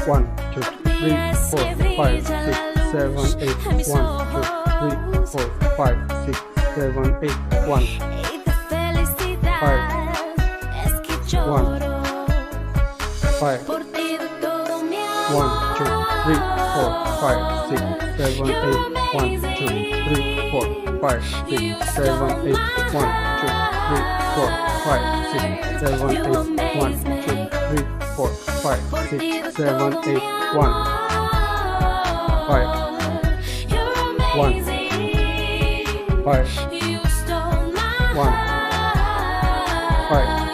1, 2, 3, 4, 5, 6, 7, 8, 1, 2, 3, 4, 5, 6, 7, 8, 1, 5, 1, 5, 1, 2, 3, 4, 5, 6, 7, 8, 1, 2, 3, 4, 5, 6, 7, 8, 1, 2, 3, 4, 5, 6, 7, 8, 1, 2, 3, 4, 5, 6, 7, 8, 1, 5, 1, 5, 1, 5.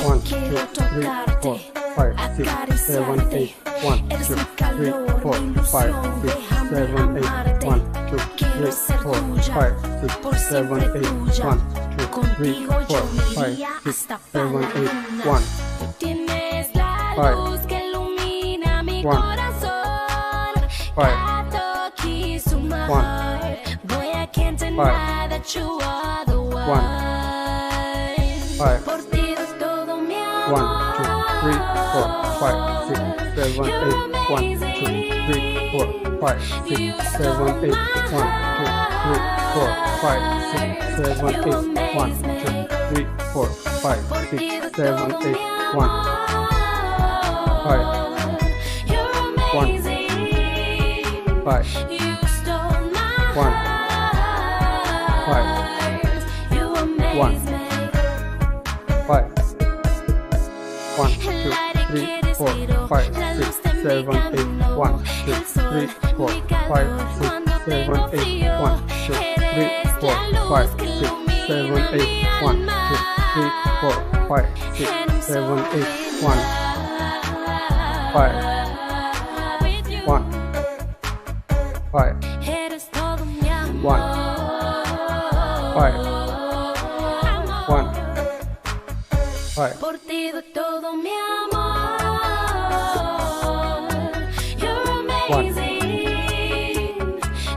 1, 2, 3, 4, 5, 6, 7, 8, 1, 2, 3, 4, 5, 6, 7, 8, 1, 2, 3, 4, 5, 6, 7, 8, 1, 2, 3, 4, 5, 6, 7, 8, 1, 5, 1, 5, 1, 5, 1, 2, 3, 4, 5, 6, 7, 8, 1, 2, 3, 4, 5, 6, 7, 8, 1, 2, 3, 4, 5, 6, 7, 8, 1, 2, 3, 4, 5, 6, 7, 8, 1, 5, 1, 5, 1, 5, 1, 5. 1, 2, 3, 4, 5, 6, 7, 8, 1, 2, 3, 4, 5, 6, 7, 8, 1, 2, 3, 4, 5, 6, 7, 8, 1, 2, 3, 4, 5, 6, 7, 8, 1, 5, 1, 5, 1, 5, 1, 5. Por ti doy todo mi amor. You're amazing.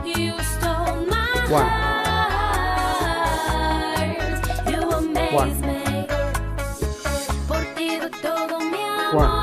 You stole my heart. You amaze me. Por ti doy todo mi amor.